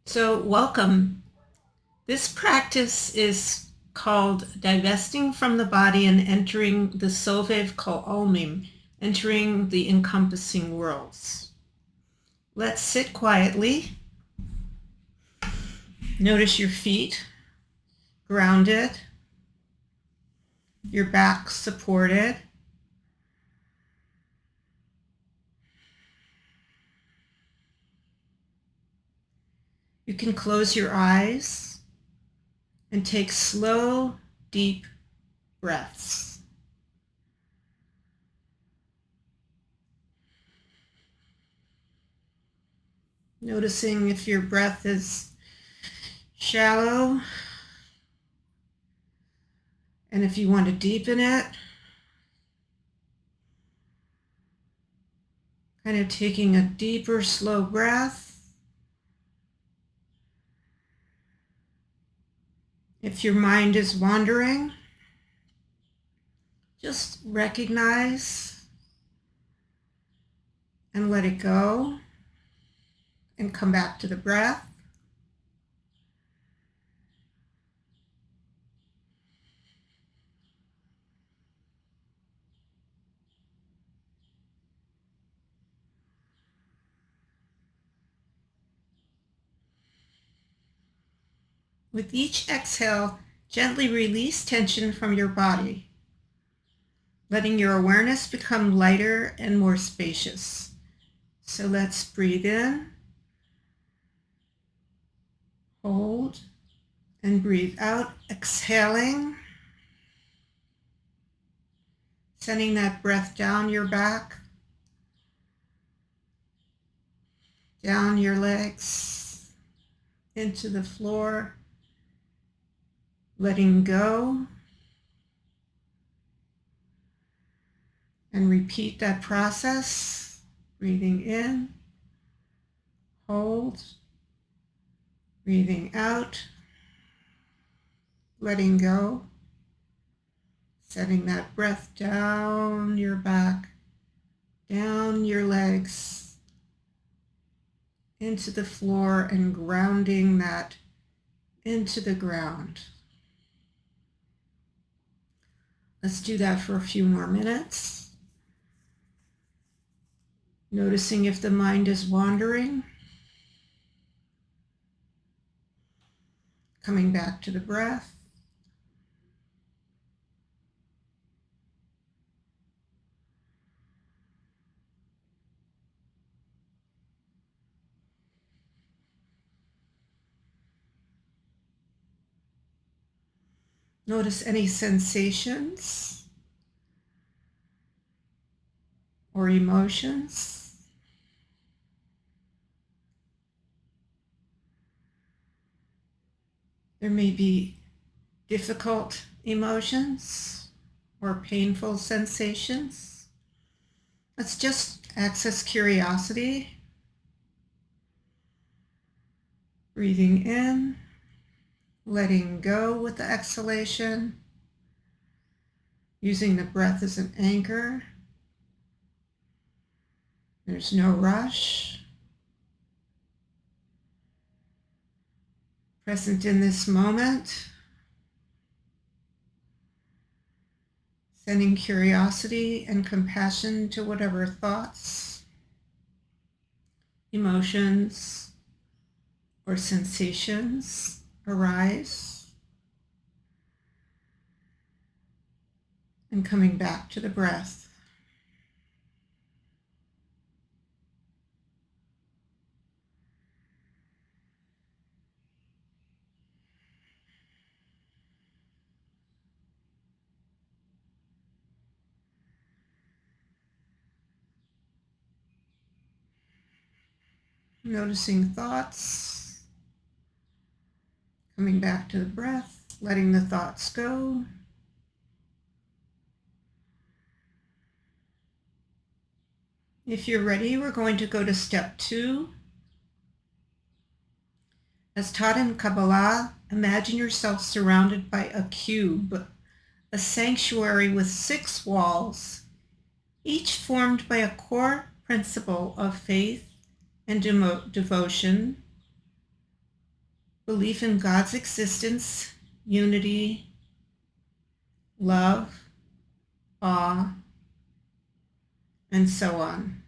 So, welcome. This practice is called divesting from the body and entering the Sovev Kol Omim, entering the encompassing worlds. Let's sit quietly. Notice your feet grounded, your back supported. You can close your eyes and take slow, deep breaths. Noticing if your breath is shallow, and if you want to deepen it, kind of taking a deeper, slow breath. If your mind is wandering, just recognize and let it go and come back to the breath. With each exhale, gently release tension from your body, letting your awareness become lighter and more spacious. So let's breathe in, hold, and breathe out, exhaling, sending that breath down your back, down your legs, into the floor, letting go, and repeat that process, breathing in, hold, breathing out, letting go, setting that breath down your back, down your legs, into the floor, and grounding that into the ground. Let's do that for a few more minutes. Noticing if the mind is wandering. Coming back to the breath. Notice any sensations or emotions. There may be difficult emotions or painful sensations. Let's just access curiosity. Breathing in, letting go with the exhalation, using the breath as an anchor. There's no rush. Present in this moment. Sending curiosity and compassion to whatever thoughts, emotions, or sensations arise. And coming back to the breath. Noticing thoughts, coming back to the breath, letting the thoughts go. If you're ready, we're going to go to step 2. As taught in Kabbalah, imagine yourself surrounded by a cube, a sanctuary with 6 walls, each formed by a core principle of faith and devotion, belief in God's existence, unity, love, awe, and so on.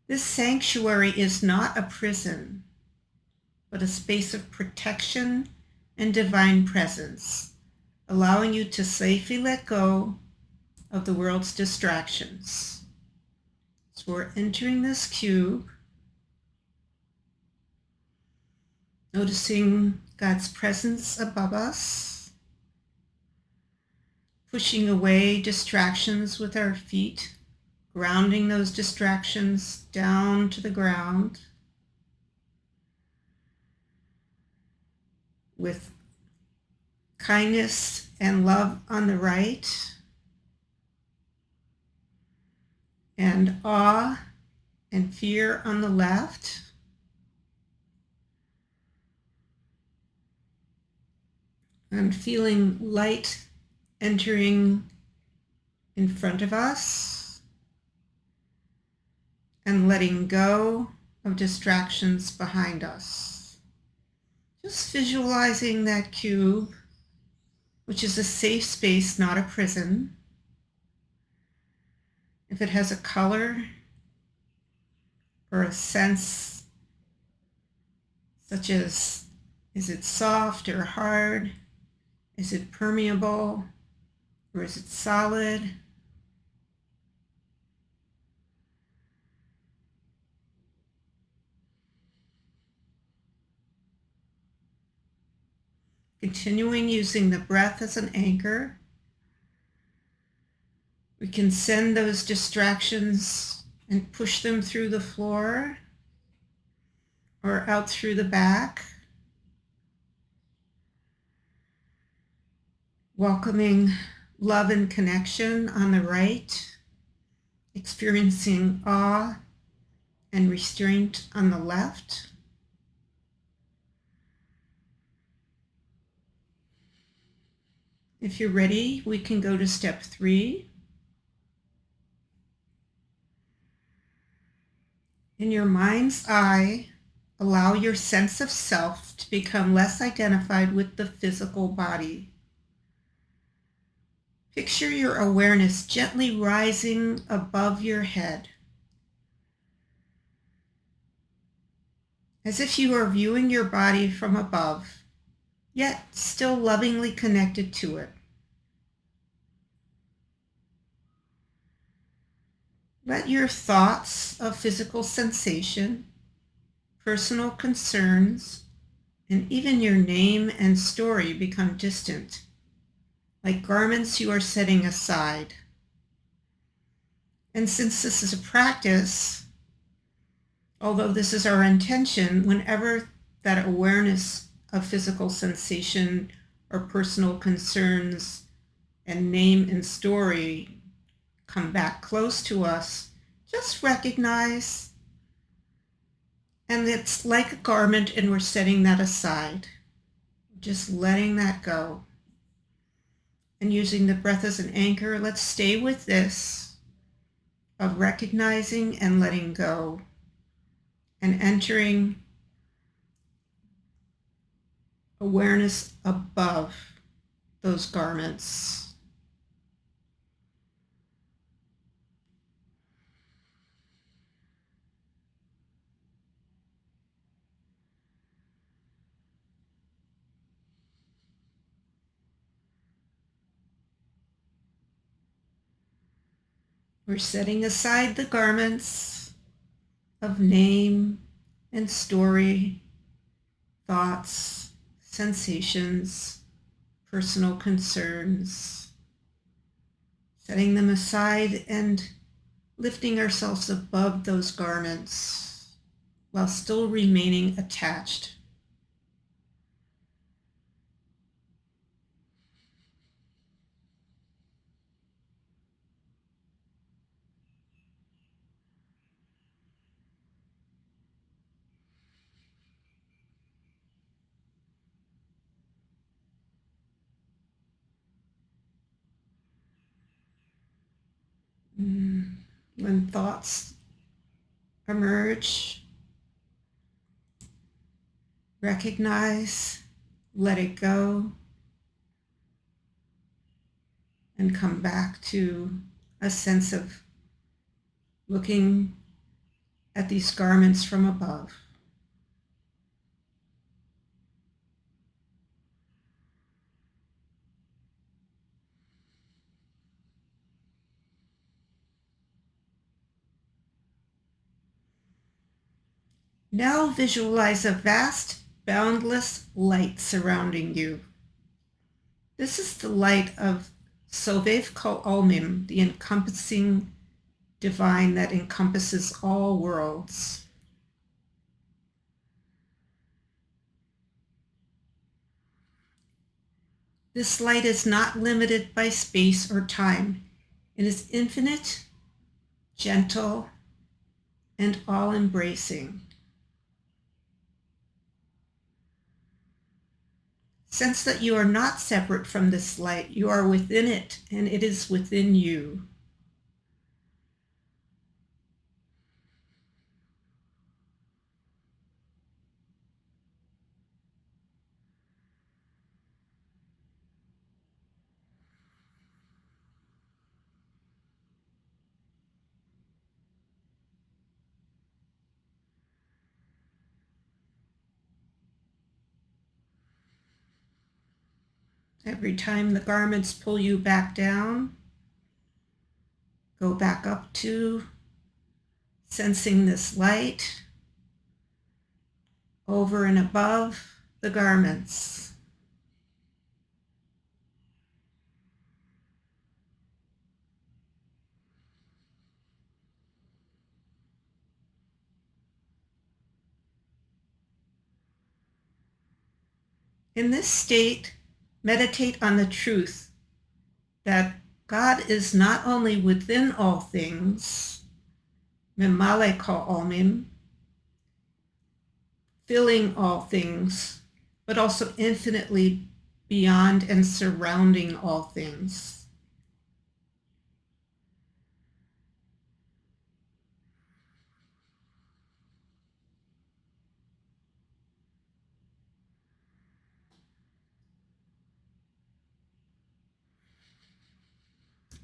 This sanctuary is not a prison, but a space of protection and divine presence, allowing you to safely let go of the world's distractions. So we're entering this cube, noticing God's presence above us, pushing away distractions with our feet, grounding those distractions down to the ground with kindness and love on the right, and awe and fear on the left. And feeling light entering in front of us and letting go of distractions behind us. Just visualizing that cube, which is a safe space, not a prison. If it has a color or a sense, such as, is it soft or hard? Is it permeable or is it solid? Continuing using the breath as an anchor, we can send those distractions and push them through the floor or out through the back, welcoming love and connection on the right, experiencing awe and restraint on the left. If you're ready, we can go to step 3. In your mind's eye, allow your sense of self to become less identified with the physical body. Picture your awareness gently rising above your head, as if you are viewing your body from above, yet still lovingly connected to it. Let your thoughts of physical sensation, personal concerns, and even your name and story become distant, like garments you are setting aside. And since this is a practice, although this is our intention, whenever that awareness of physical sensation or personal concerns and name and story come back close to us, just recognize, and it's like a garment and we're setting that aside, just letting that go. And using the breath as an anchor, let's stay with this of recognizing and letting go and entering awareness above those garments. We're setting aside the garments of name and story, thoughts, sensations, personal concerns, setting them aside and lifting ourselves above those garments while still remaining attached. When thoughts emerge, Recognize, let it go, and come back to a sense of looking at these garments from above. Now visualize a vast, boundless light surrounding you. This is the light of Sovev Kol Olmim, the encompassing divine that encompasses all worlds. This light is not limited by space or time. It is infinite, gentle, and all-embracing. Sense that you are not separate from this light. You are within it, and it is within you. Every time the garments pull you back down, go back up to sensing this light over and above the garments. In this state, meditate on the truth that God is not only within all things, Memale Kol Olmim, filling all things, but also infinitely beyond and surrounding all things.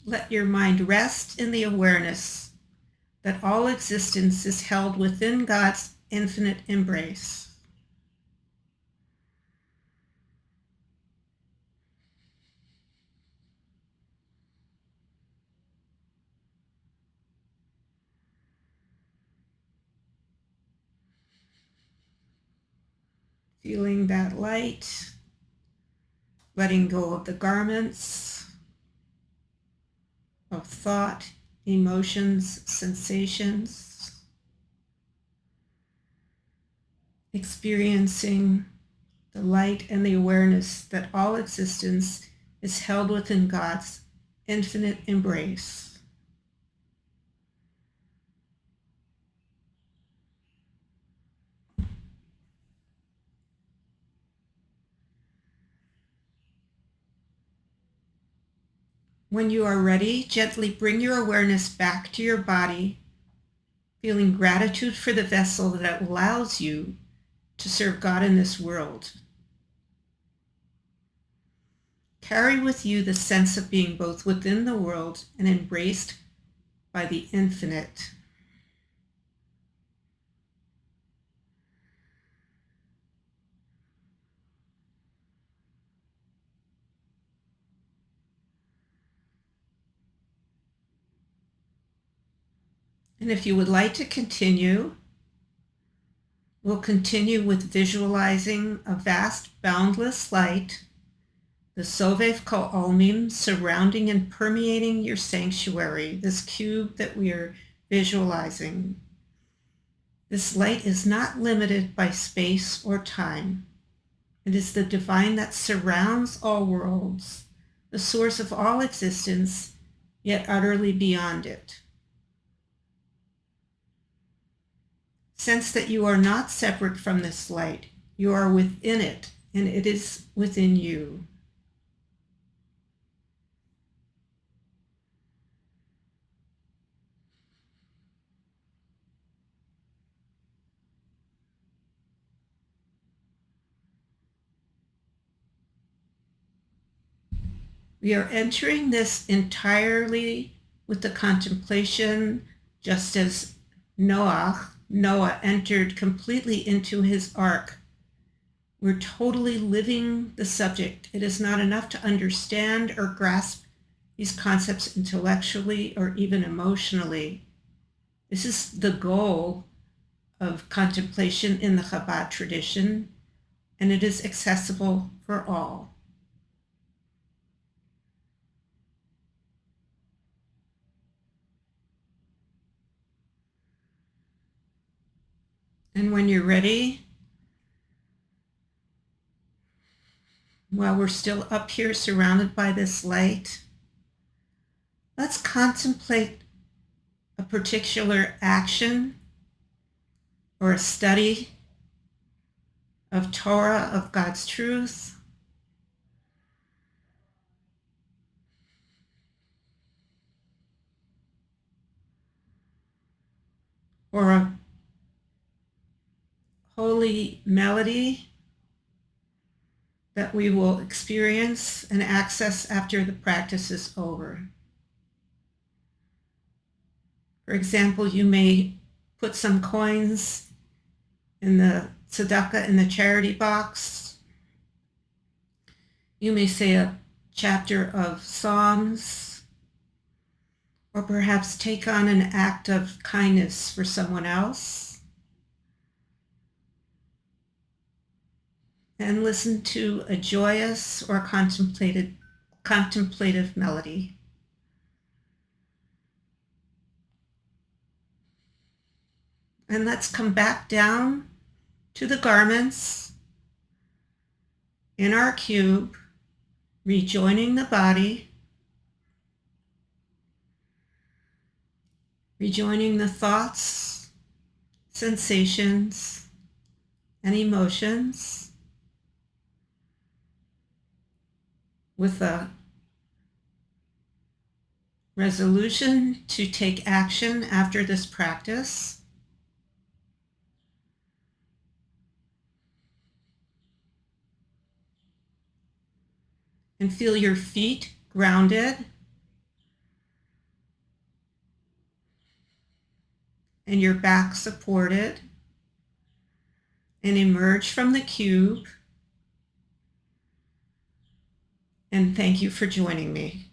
Let your mind rest in the awareness that all existence is held within God's infinite embrace. Feeling that light, letting go of the garments of thought, emotions, sensations, experiencing the light and the awareness that all existence is held within God's infinite embrace. When you are ready, gently bring your awareness back to your body, feeling gratitude for the vessel that allows you to serve God in this world. Carry with you the sense of being both within the world and embraced by the infinite. And if you would like to continue, we'll continue with visualizing a vast, boundless light, the Sovev Kol Olmim, surrounding and permeating your sanctuary, this cube that we are visualizing. This light is not limited by space or time. It is the divine that surrounds all worlds, the source of all existence, yet utterly beyond it. Sense that you are not separate from this light. You are within it, and it is within you. We are entering this entirely with the contemplation, just as Noah entered completely into his ark. We're totally living the subject. It is not enough to understand or grasp these concepts intellectually or even emotionally. This is the goal of contemplation in the Chabad tradition, and it is accessible for all. And when you're ready, while we're still up here surrounded by this light, let's contemplate a particular action or a study of Torah, of God's truth, or a holy melody that we will experience and access after the practice is over. For example, you may put some coins in the tzedakah in the charity box. You may say a chapter of Psalms, or perhaps take on an act of kindness for someone else. And listen to a joyous or contemplative melody. And let's come back down to the garments in our cube, rejoining the body, rejoining the thoughts, sensations, and emotions with a resolution to take action after this practice. And feel your feet grounded and your back supported, and emerge from the cube. And thank you for joining me.